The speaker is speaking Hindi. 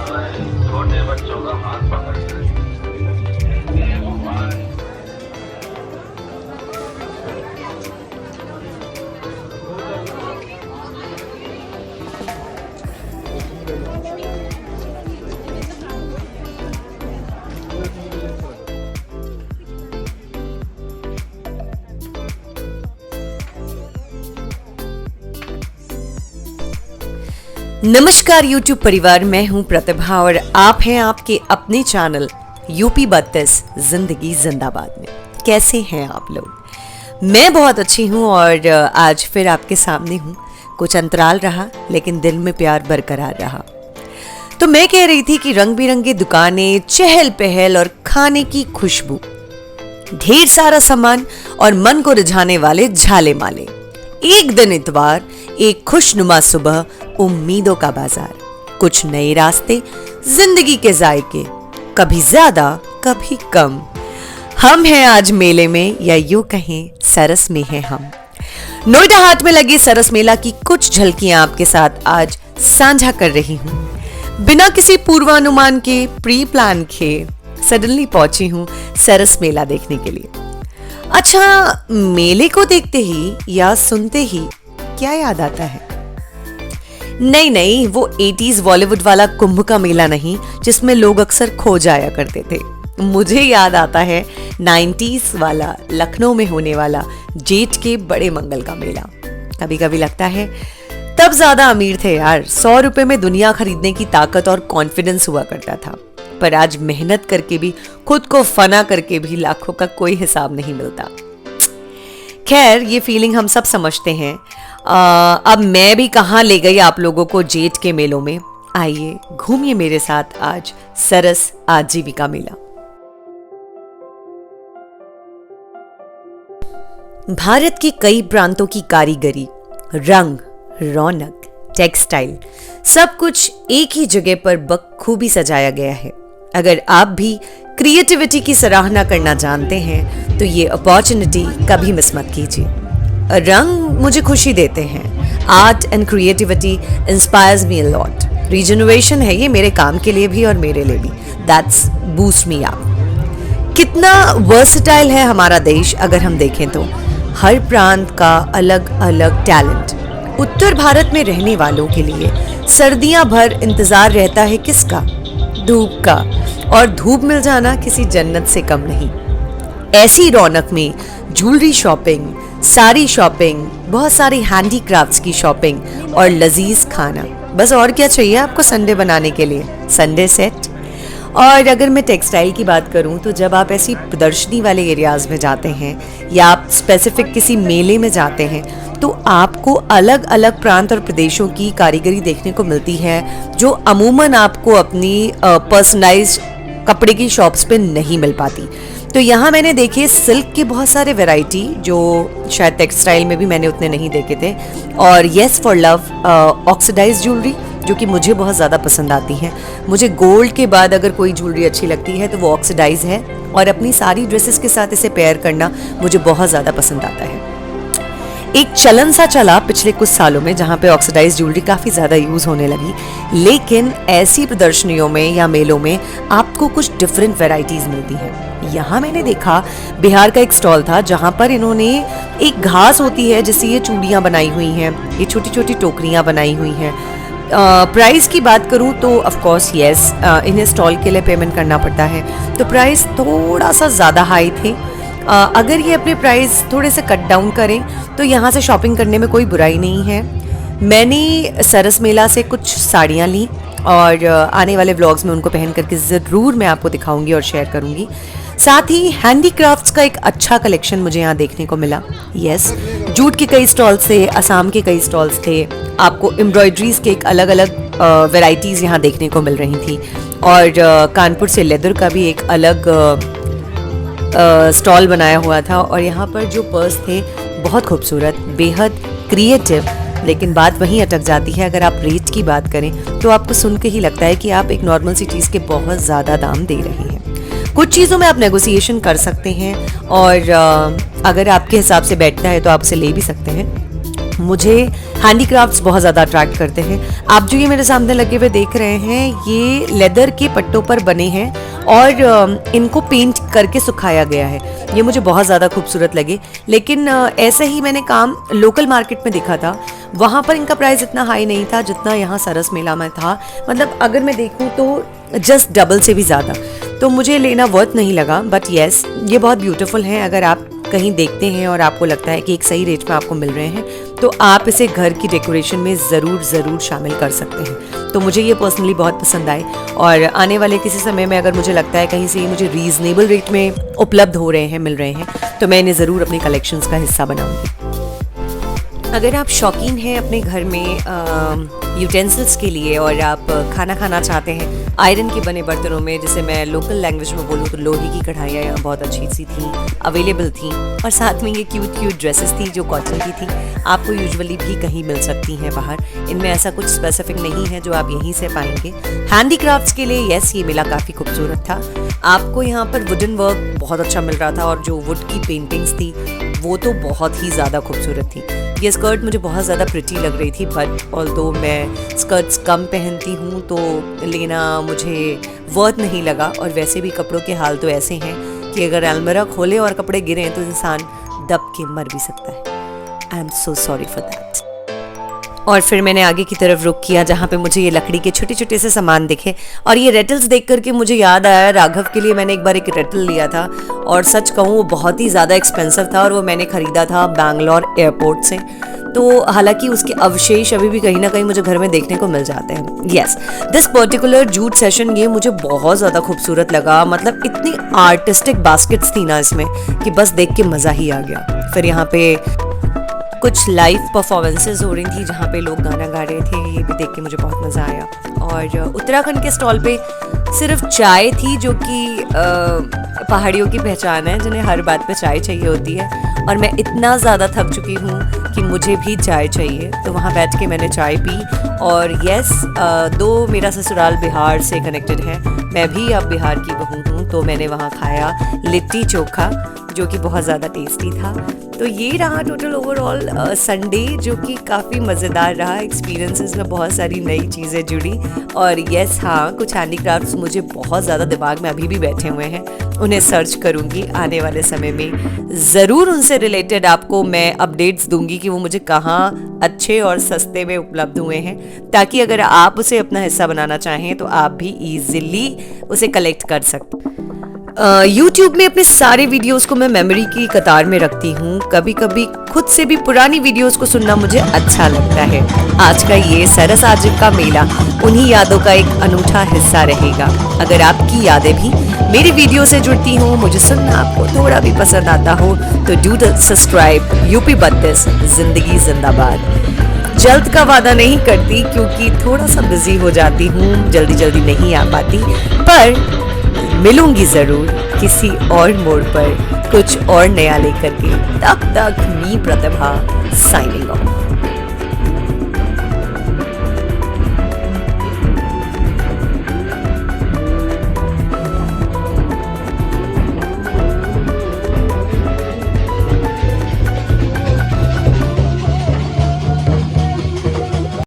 छोटे बच्चों का हाथ पकड़ कर हे भगवान। नमस्कार YouTube परिवार, मैं हूं प्रतिभा और आप हैं आपके अपने चैनल यूपी 32 जिंदगी जिंदाबाद में। कैसे हैं आप लोग? मैं बहुत अच्छी हूं और आज फिर आपके सामने हूं। कुछ अंतराल रहा लेकिन दिल में प्यार बरकरार रहा। तो मैं कह रही थी कि रंग बिरंगी दुकानें, चहल पहल और खाने की खुशबू, ढेर सारा सामान और मन को रिझाने वाले झाले माले। एक दिन इतवार, एक खुशनुमा सुबह, उम्मीदों का बाजार, कुछ नए रास्ते, जिंदगी के जायके, कभी ज्यादा कभी कम। हम हैं आज मेले में, या यूं कहें सरस में हैं हम। नोएडा हाट में लगे सरस मेला की कुछ झलकियां आपके साथ आज साझा कर रही हूं। बिना किसी पूर्वानुमान के, प्री प्लान के सडनली पहुंची हूं सरस मेला देखने के लिए। अच्छा, मेले को देखते ही या सुनते ही क्या याद आता है? नहीं, वो 80s बॉलीवुड वाला कुंभ का मेला नहीं जिसमें लोग अक्सर खो जाया करते थे। मुझे याद आता है 90s वाला लखनऊ में होने वाला जेठ के बड़े मंगल का मेला। कभी कभी लगता है तब ज्यादा अमीर थे यार, 100 रुपए में दुनिया खरीदने की ताकत और कॉन्फिडेंस हुआ करता था। पर आज मेहनत करके भी, खुद को फना करके भी लाखों का कोई हिसाब नहीं मिलता। खैर, ये फीलिंग हम सब समझते हैं। अब मैं भी कहाँ ले गई आप लोगों को जेठ के मेलों में। आइए घूमिए मेरे साथ आज सरस आजीविका मेला। भारत के कई प्रांतों की कारीगरी, रंग, रौनक, टेक्सटाइल, सब कुछ एक ही जगह पर बखूबी सजाया गया है। अगर आप भी क्रिएटिविटी की सराहना करना जानते हैं तो ये अपॉर्चुनिटी कभी मिस मत कीजिए। रंग मुझे खुशी देते हैं। Art and creativity inspires me a lot. Regeneration है ये मेरे काम के लिए भी और मेरे लिए भी। That's boost me up. कितना वर्सटाइल है हमारा देश अगर हम देखें तो। हर प्रांत का अलग अलग टैलेंट। उत्तर भारत में रहने वालों के लिए सर्दियां भर इंतजार रहता है किसका? धूप का। और धूप मिल जाना किसी जन्नत से कम नहीं। ऐसी रौनक में ज्वेलरी शॉपिंग, साड़ी शॉपिंग, बहुत सारी हैंडीक्राफ्ट्स की शॉपिंग और लजीज खाना। बस और क्या चाहिए आपको संडे बनाने के लिए? Sunday set. और अगर मैं टेक्सटाइल की बात करूं तो जब आप ऐसी प्रदर्शनी वाले एरियाज में जाते हैं या आप स्पेसिफिक किसी मेले में जाते हैं तो आपको अलग अलग प्रांत और प्रदेशों की कारीगरी देखने को मिलती है जो अमूमन आपको अपनी पर्सनलाइज्ड कपड़े की शॉप्स पे नहीं मिल पाती। तो यहाँ मैंने देखे सिल्क के बहुत सारे वैरायटी जो शायद टेक्सटाइल में भी मैंने उतने नहीं देखे थे। और yes for love oxidise jewellery जो कि मुझे बहुत ज़्यादा पसंद आती है। मुझे गोल्ड के बाद अगर कोई ज्वेलरी अच्छी लगती है तो वो ऑक्सीडाइज है और अपनी सारी ड्रेसेस के साथ इसे पेयर करना मुझे बहुत ज़्यादा पसंद आता है। एक चलन सा चला पिछले कुछ सालों में जहाँ पे ऑक्सीडाइज ज्वेलरी काफ़ी ज़्यादा यूज़ होने लगी, लेकिन ऐसी प्रदर्शनियों में या मेलों में आपको कुछ डिफरेंट वैरायटीज़ मिलती हैं। यहाँ मैंने देखा बिहार का एक स्टॉल था जहाँ पर इन्होंने एक घास होती है जिससे ये चूड़ियाँ बनाई हुई हैं, ये छोटी छोटी टोकरियाँ बनाई हुई हैं। प्राइस की बात करूँ तो ऑफ कोर्स यस, इन्हें स्टॉल के लिए पेमेंट करना पड़ता है तो प्राइस थोड़ा सा ज़्यादा हाई थे। अगर ये अपने प्राइस थोड़े से कट डाउन करें तो यहाँ से शॉपिंग करने में कोई बुराई नहीं है। मैंने सरस मेला से कुछ साड़ियाँ ली और आने वाले व्लॉग्स में उनको पहन करके ज़रूर मैं आपको दिखाऊंगी और शेयर करूंगी। साथ ही हैंडीक्राफ्ट्स का एक अच्छा कलेक्शन मुझे यहाँ देखने को मिला। यस, जूट के कई स्टॉल्स थे, असम के कई स्टॉल्स थे, आपको एम्ब्रॉयडरीज के एक अलग अलग वैरायटीज़ यहाँ देखने को मिल रही थी। और कानपुर से लेदर का भी एक अलग स्टॉल बनाया हुआ था। और यहाँ पर जो पर्स थे बहुत खूबसूरत, बेहद क्रिएटिव। लेकिन बात वहीं अटक जाती है, अगर आप रेट की बात करें तो आपको सुन के ही लगता है कि आप एक नॉर्मल सी चीज़ के बहुत ज़्यादा दाम दे रहे हैं। कुछ चीज़ों में आप नेगोशिएशन कर सकते हैं और अगर आपके हिसाब से बैठता है तो आप उसे ले भी सकते हैं। मुझे हैंडीक्राफ्ट्स बहुत ज़्यादा अट्रैक्ट करते हैं। आप जो ये मेरे सामने लगे हुए देख रहे हैं, ये लेदर के पट्टों पर बने हैं और इनको पेंट करके सुखाया गया है। ये मुझे बहुत ज़्यादा खूबसूरत लगे, लेकिन ऐसे ही मैंने काम लोकल मार्केट में देखा था। वहाँ पर इनका प्राइस इतना हाई नहीं था जितना यहाँ सरस मेला में था। मतलब अगर मैं देखूँ तो जस्ट डबल से भी ज़्यादा, तो मुझे लेना वर्थ नहीं लगा। बट येस, ये बहुत ब्यूटीफुल हैं। अगर आप कहीं देखते हैं और आपको लगता है कि एक सही रेट में आपको मिल रहे हैं, तो आप इसे घर की डेकोरेशन में ज़रूर शामिल कर सकते हैं। तो मुझे ये पर्सनली बहुत पसंद आए, और आने वाले किसी समय में अगर मुझे लगता है कहीं से ये मुझे रीज़नेबल रेट में उपलब्ध हो रहे हैं, मिल रहे हैं, तो मैं इन्हें ज़रूर अपने कलेक्शंस का हिस्सा बनाऊंगी। अगर आप शौकीन हैं अपने घर में यूटेंसिल्स के लिए और आप खाना खाना चाहते हैं आयरन के बने बर्तनों में, जिसे मैं लोकल लैंग्वेज में बोलूँ तो लोहे की कढ़ाइयाँ यहाँ बहुत अच्छी सी थी, अवेलेबल थी। और साथ में ये क्यूट ड्रेसेस थी जो कॉटन की थी। आपको यूजुअली भी कहीं मिल सकती हैं बाहर। इनमें ऐसा कुछ स्पेसिफिक नहीं है जो आप यहीं से पाएंगे। हैंडीक्राफ्ट्स के लिए येस, ये मेला काफ़ी खूबसूरत था। आपको यहाँ पर वुडन वर्क बहुत अच्छा मिल रहा था, और जो वुड की पेंटिंग्स थी वो तो बहुत ही ज़्यादा खूबसूरत थी। ये स्कर्ट मुझे बहुत ज़्यादा प्रिटी लग रही थी, बट ऑल्दो मैं स्कर्ट्स कम पहनती हूँ तो लेना मुझे वर्थ नहीं लगा। और वैसे भी कपड़ों के हाल तो ऐसे हैं कि अगर अलमीरा खोले और कपड़े गिरें तो इंसान दब के मर भी सकता है। I am so sorry for that. और फिर मैंने आगे की तरफ रुख किया जहाँ पे मुझे ये लकड़ी के छोटे छोटे से सामान दिखे, और ये रेटल्स देख करके मुझे याद आया, राघव के लिए मैंने एक बार एक रेटल लिया था, और सच कहूँ वो बहुत ही ज़्यादा एक्सपेंसिव था, और वो मैंने ख़रीदा था बैंगलोर एयरपोर्ट से। तो हालांकि उसके अवशेष अभी भी कहीं ना कहीं मुझे घर में देखने को मिल जाते हैं। Yes, this particular jute session ये मुझे बहुत ज़्यादा खूबसूरत लगा। मतलब इतनी आर्टिस्टिक बास्केट्स थी ना इसमें कि बस देख के मज़ा ही आ गया। फिर यहाँ पे कुछ लाइव परफॉर्मेंसेज हो रही थी जहाँ पे लोग गाना गा रहे थे, ये भी देख के मुझे बहुत मज़ा आया। और उत्तराखंड के स्टॉल पे सिर्फ चाय थी, जो कि पहाड़ियों की पहचान है, जिन्हें हर बात पे चाय चाहिए होती है। और मैं इतना ज़्यादा थक चुकी हूँ कि मुझे भी चाय चाहिए, तो वहाँ बैठ के मैंने चाय पी। और येस, दो मेरा ससुराल बिहार से कनेक्टेड है, मैं भी अब बिहार की बहू हूँ, तो मैंने वहाँ खाया लिट्टी चोखा, जो कि बहुत ज़्यादा टेस्टी था। तो ये रहा टोटल ओवरऑल संडे, जो कि काफ़ी मज़ेदार रहा। एक्सपीरियंसेस में बहुत सारी नई चीज़ें जुड़ी। और येस हाँ, कुछ हैंडीक्राफ्ट्स मुझे बहुत ज़्यादा दिमाग में अभी भी बैठे हुए हैं, उन्हें सर्च करूँगी आने वाले समय में। ज़रूर उनसे रिलेटेड आपको मैं अपडेट्स दूंगी कि वो मुझे कहाँ अच्छे और सस्ते में उपलब्ध हुए हैं, ताकि अगर आप उसे अपना हिस्सा बनाना चाहें तो आप भी ईजिली उसे कलेक्ट कर सकते। YouTube में अपने सारे वीडियोस को मैं मेमोरी की कतार में रखती हूँ। कभी कभी खुद से भी पुरानी वीडियोस को सुनना मुझे अच्छा लगता है। आज का ये सरस आजिब का मेला उन्हीं यादों का एक अनूठा हिस्सा रहेगा। अगर आपकी यादें भी मेरी वीडियो से जुड़ती हों, मुझे सुनना आपको थोड़ा भी पसंद आता हो, तो डू सब्सक्राइब UP 32 जिंदगी जिंदाबाद। जल्द का वादा नहीं करती क्योंकि थोड़ा सा बिजी हो जाती हूँ, जल्दी नहीं आ पाती, पर मिलूंगी ज़रूर किसी और मोड़ पर कुछ और नया लेकर के। तब तक मी प्रतिभा साइनिंग ऑफ।